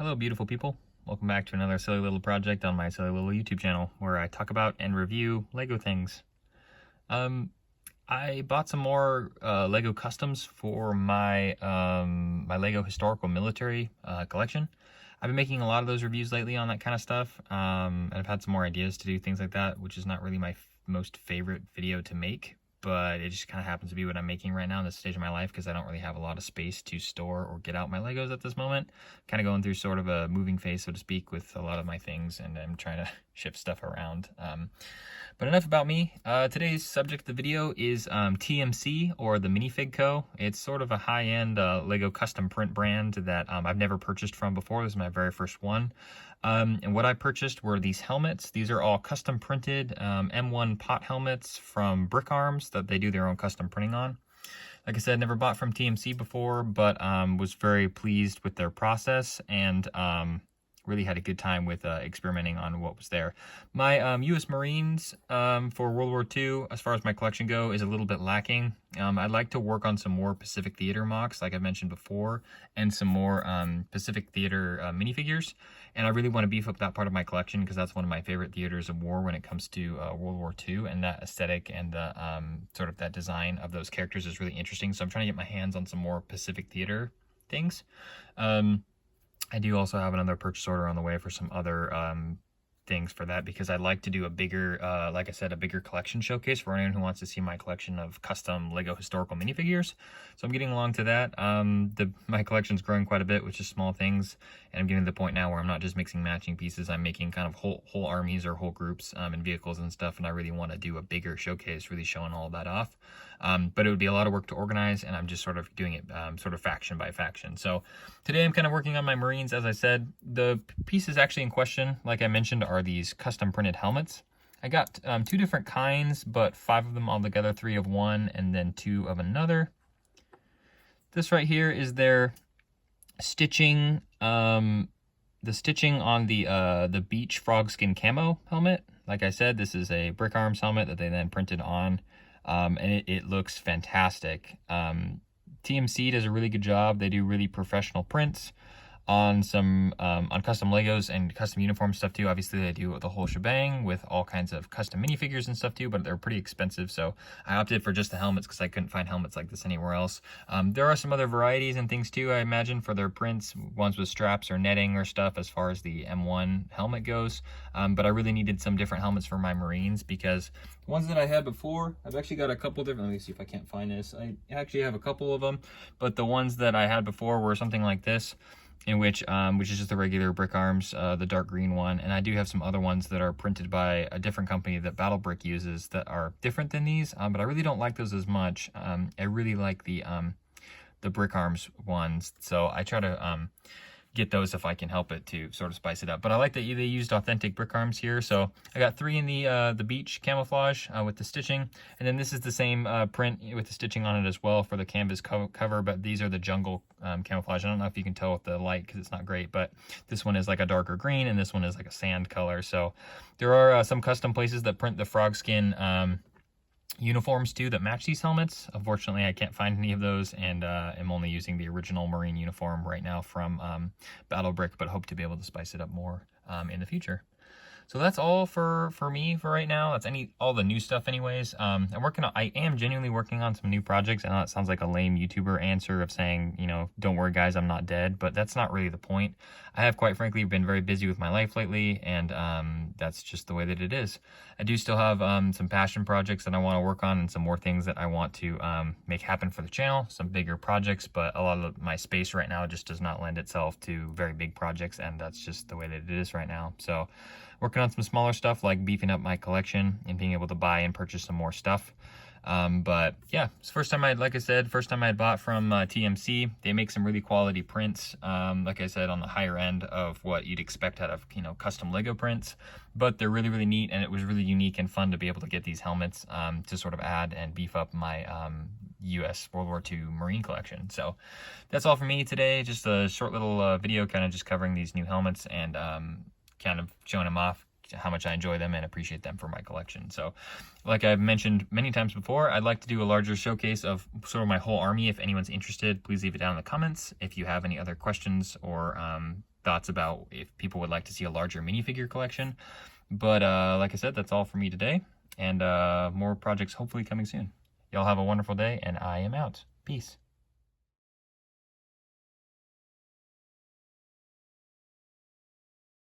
Hello beautiful people, welcome back to another silly little project on my silly little YouTube channel where I talk about and review Lego things. I bought some more Lego customs for my my Lego historical military collection. I've been making a lot of those reviews lately on that kind of stuff, and I've had some more ideas to do things like that, which is not really my most favorite video to make, but it just kind of happens to be what I'm making right now in this stage of my life because I don't really have a lot of space to store or get out my Legos at this moment. Kind of going through sort of a moving phase, so to speak, with a lot of my things, and I'm trying to shift stuff around. But enough about me. Today's subject of the video is TMC, or the Minifig Co. It's sort of a high-end Lego custom print brand that I've never purchased from before. This is my very first one. And what I purchased were these helmets. These are all custom printed M1 pot helmets from Brick Arms that they do their own custom printing on. Like I said, never bought from TMC before, but was very pleased with their process and really had a good time with experimenting on what was there. My U.S. Marines for World War II, as far as my collection go, is a little bit lacking. I'd like to work on some more Pacific Theater MOCs, like I mentioned before, and some more Pacific Theater minifigures. And I really want to beef up that part of my collection because that's one of my favorite theaters of war when it comes to World War II, and that aesthetic and the sort of that design of those characters is really interesting. So I'm trying to get my hands on some more Pacific Theater things. I do also have another purchase order on the way for some other things for that because I'd like to do a bigger, like I said, a bigger collection showcase for anyone who wants to see my collection of custom Lego historical minifigures. So I'm getting along to that. My collection's growing quite a bit with just small things, and I'm getting to the point now where I'm not just mixing matching pieces. I'm making kind of whole armies or whole groups and vehicles and stuff, and I really want to do a bigger showcase, really showing all that off. But it would be a lot of work to organize, and I'm just sort of doing it sort of faction by faction. So today I'm kind of working on my Marines. As I said, the pieces actually in question, like I mentioned, are these custom printed helmets. I got 2 different kinds, but 5 of them all together, 3 of one and then 2 of another. This right here is their stitching, the stitching on the beach frog skin camo helmet. Like I said, this is a Brick Arms helmet that they then printed on. And it looks fantastic. TMC does a really good job. They do really professional prints on some on custom Legos and custom uniform stuff too. Obviously they do the whole shebang with all kinds of custom minifigures and stuff too, but they're pretty expensive, so I opted for just the helmets because I couldn't find helmets like this anywhere else. There are some other varieties and things too, I imagine, for their prints, ones with straps or netting or stuff as far as the M1 helmet goes, but I really needed some different helmets for my Marines because the ones that I had before, I've actually got a couple different, let me see if I can't find this. I actually have a couple of them, but the ones that I had before were something like this, in which is just the regular Brick Arms, the dark green one, and I do have some other ones that are printed by a different company that Battle Brick uses that are different than these, but I really don't like those as much. I really like the Brick Arms ones, so I try to get those if I can help it to sort of spice it up. But I like that they used authentic Brick Arms here. So I got 3 in the beach camouflage with the stitching, and then this is the same print with the stitching on it as well for the canvas cover, but these are the jungle camouflage. I don't know if you can tell with the light because it's not great, but this one is like a darker green and this one is like a sand color. So there are some custom places that print the frog skin uniforms too that match these helmets. Unfortunately, I can't find any of those, and I'm only using the original Marine uniform right now from Battle Brick, but hope to be able to spice it up more in the future. So that's all for me for right now. That's all the new stuff anyways. I am genuinely working on some new projects. I know it sounds like a lame YouTuber answer of saying, you know, don't worry guys, I'm not dead, but that's not really the point. I have quite frankly been very busy with my life lately, and that's just the way that it is. I do still have some passion projects that I want to work on and some more things that I want to make happen for the channel, some bigger projects, but a lot of my space right now just does not lend itself to very big projects, and that's just the way that it is right now. So working on some smaller stuff like beefing up my collection and being able to buy and purchase some more stuff. But yeah, it's the first time like I said, first time I had bought from TMC. They make some really quality prints, like I said, on the higher end of what you'd expect out of, you know, custom Lego prints, but they're really, really neat, and it was really unique and fun to be able to get these helmets to sort of add and beef up my U.S. World War II Marine collection. So that's all for me today. Just a short little video kind of just covering these new helmets and kind of showing them off, how much I enjoy them and appreciate them for my collection. So like I've mentioned many times before, I'd like to do a larger showcase of sort of my whole army. If anyone's interested, please leave it down in the comments. If you have any other questions or thoughts about if people would like to see a larger minifigure collection. But like I said, that's all for me today, and more projects hopefully coming soon. Y'all have a wonderful day, and I am out. Peace.